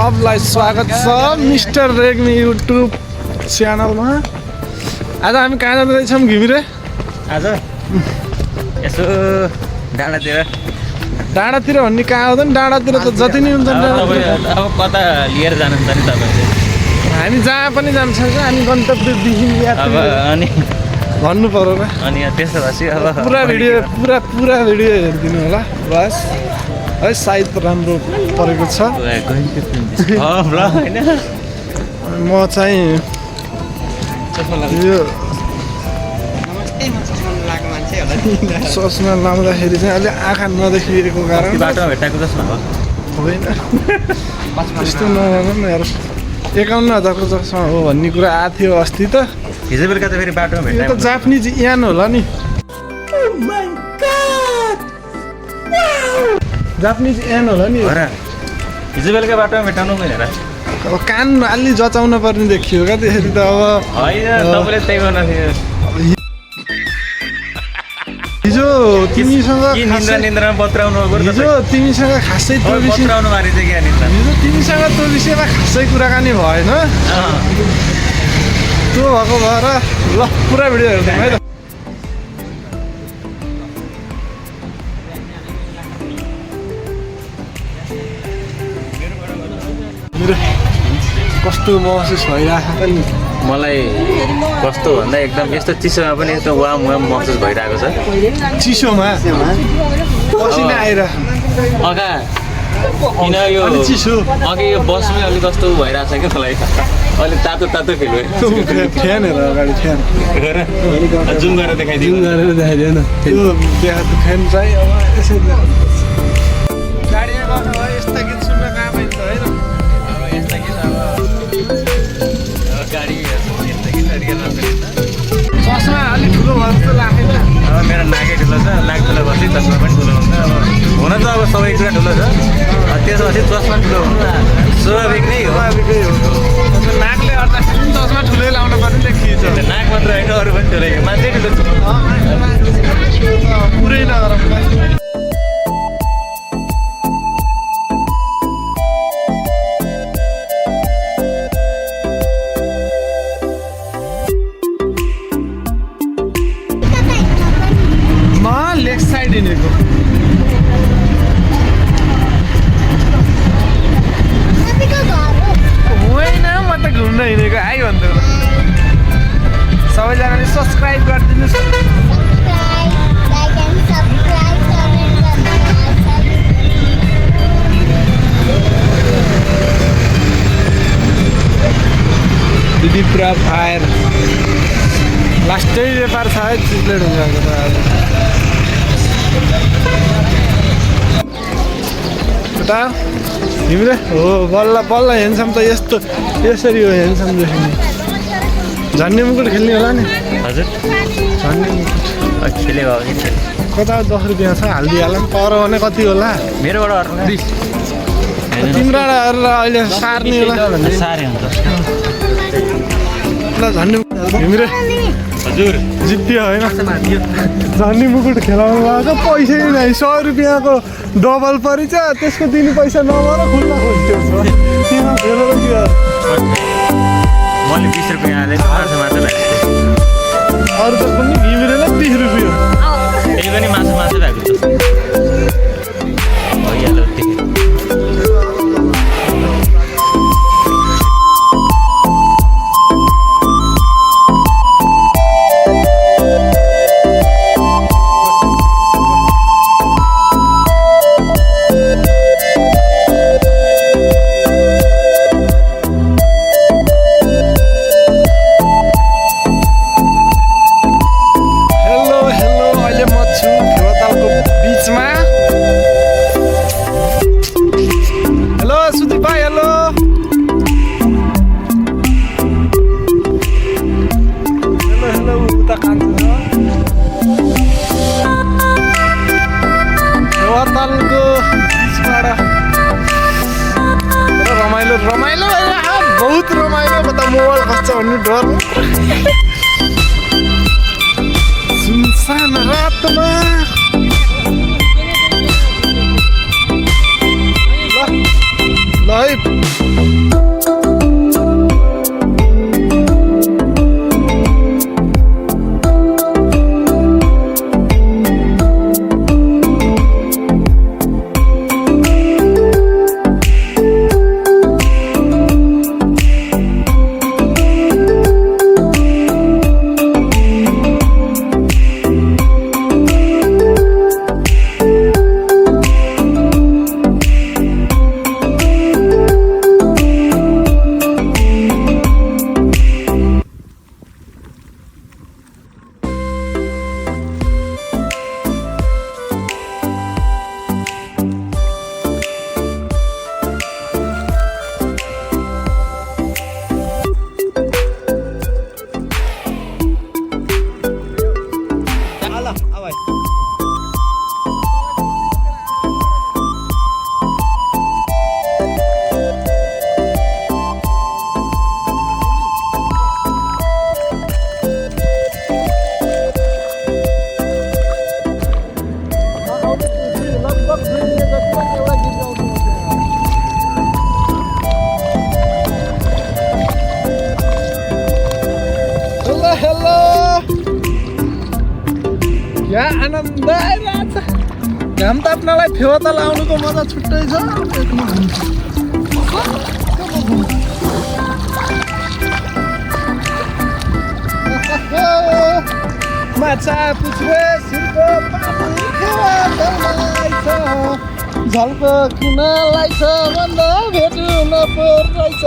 सबलाई स्वागत छ मिस्टर रेग्मी युट्युब च्यानलमा। आज हामी कहाँ जाँदैछौँ घिमिरे? आज यसो डाँडातिर भन्ने कहाँ आउँदैन? डाँडातिर त जति नै हुन्छ। अब कता लिएर जानुहुन्छ नि तपाईँले? हामी जहाँ पनि जान्छ हामी गन्तव्यदेखि अनि भन्नु पर्यो र। अनि त्यसो भएपछि अब पुरा भिडियो हेरिदिनु होला बस है। सायद राम्रो परेको छ। म चाहिँ यो चस्मा लाउँदाखेरि चाहिँ अहिले आँखा नदेखिएको कारण बाटोमा भेटाएको जस्तो होइन। त्यस्तो नभन न यार। 51,000को चस्मा हो भन्ने कुरा आएको थियो अस्ति त। हिजो बेलुका त फेरि बाटोमा यो भेटाएको त जापानिज यान होला नि। जापानिज यान होला नि। हिजो बेलुका बाटोमा भेटाउनु भनेर अब कान अलि जचाउन पर्ने देखियो क्या त्यसरी त। अब होइन तपाईँले त्यही गर्न थियो। हिजो तिमीसँग निन्द्रामा बत्राउनु हिजो तिमीसँग खासै त्यो विषय बत्राउनु मारे चाहिँ क्या निन्द्रा हिजो तिमीसँग त्यो विषयमा खासै कुराकानी भएन। त्यो भएको भएर ल पुरा भिडियो हेर्छौँ है त। कस्तो महसुस भइरहेको छ नि मलाई? कस्तो भन्दा एकदम यस्तो चिसोमा पनि यस्तो वाम महसुस भइरहेको छ। चिसोमा पसिना आइरहेको अगा किन यो चिसो अघि यो बसमै अलिक कस्तो भइरहेको छ क्या मलाई। अलिक तातो तातो फिल भयो। फ्यान हेर अगाडि फ्यान जुम गरेर देखाइदिनु। देखाइदिएन त्यो देखाएको फ्यान चाहिँ अब यसरी गाडीमा गर्नु भयो। यस्ता गीत सुन्न कहाँ पाइन्छ होइन? यस्ता गीत अब गाडी यस्ता गीत चस्मा अलिक ठुलो भयो जस्तो लाग्दैन। अब मेरो नाकै ठुलो छ, नाक ठुलो भएपछि चस्मा पनि ठुलो हुन्छ। अब हुन त अब सबै कुरा ठुलो छ, त्यसपछि चस्मा ठुलो हुनु स्वाभाविक नै हो। नाकले गर्दाखेरि चस्मा ठुलै लाउनु पर्ने देखिन्छ। नाक मात्र होइन अरू पनि ठुलै मान्छे ठुलो पुरै नगरौँ। लेफ्ट साइड हिँडेको होइन, म त घुम्न हिँडेको। आइ भन्दै सबैजनाले सब्सक्राइब गरिदिनुहोस्। दिदी पुरा फायर लास्टै व्यापार छ है। चिप्लेट हुन्छ यता हिँड्दै हो। बल्ल बल्ल हेर्छौँ त यस्तो यसरी हो हेर्छौँ देखिने। झन्डे मुकुट खेल्ने होला नि? हजुर झन्डे मुकुट खेलेको कता 10 रुपियाँ छ हालिदिइहालौँ। पर भने कति होला? मेरोबाट तिम्रो अहिले सार्ने होला सारे हुन्छ ल। झन्डे हिँड्रे हजुर जित्यो होइन? झन्डी मुकुट खेलाउनु भएको पैसै नै 100 रुपियाँको डबल परिछ। त्यसको दिने पैसा नभएर खुल्ला खोज्थ्यो। त्यसमा खेलेर के मैले 20 रुपियाँ हालेको माछा अरू त पनि घिमिरेलाई 30 रुपियाँ। त्यही पनि माछा भएको छ भइहाल्यो। रमाइलो बहुत रमाइलो। कता मोबाइल खस्छ भन्ने डर। सुनसान रातमा ल है आनन्द आइरहेछ घाम ताप्नलाई फेवा लाउनुको मजा छुट्टै छ माछा पुछ्रे सिरको पानी फेवा दल्लाई छ झल्को किनलाई छ भन्दा भेट्नु नपर्दैछ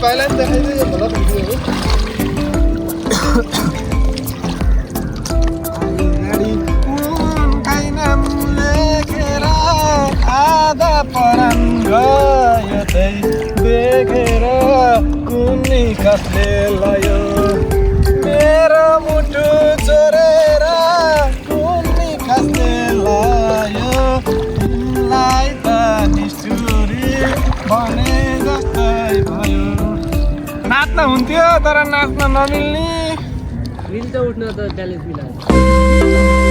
पहिला पनि देखाइदियो यो भला भिडियो लेखेर आधा परान गयो देखेर कुनै कसले लयो मेरो मुटु चोरेर कुनै कसले लयो तिमीलाई त निष्ठुरी भने जस्तै भयो नाच्न हुन्थ्यो तर नाच्न नमिल्ने मिल्छ उठ्न त ट्यालेन्ट मिलाएर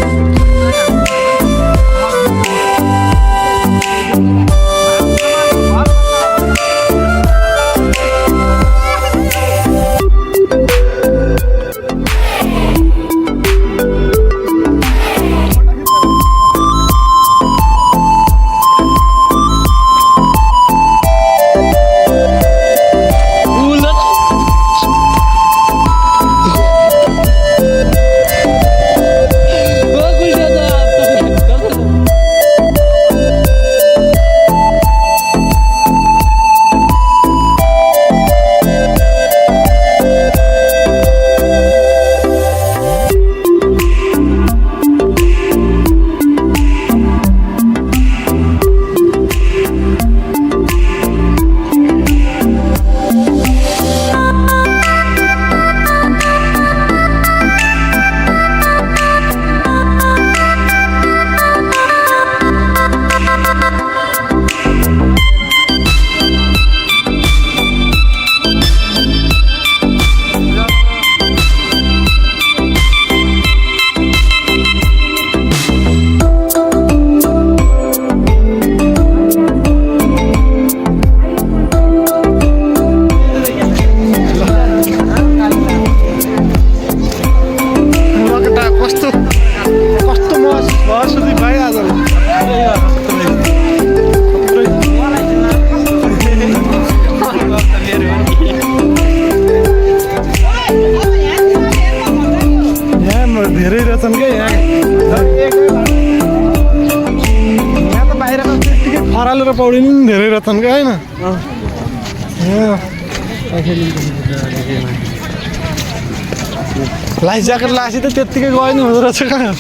धेरै रहेछन् क्या यहाँ त बाहिरको त्यत्तिकै खरालेर पौडिनु पनि धेरै रहेछन् क्या होइन लाइफ ज्याकेट लासी त त्यत्तिकै गयो नि हुँदो रहेछ कहाँ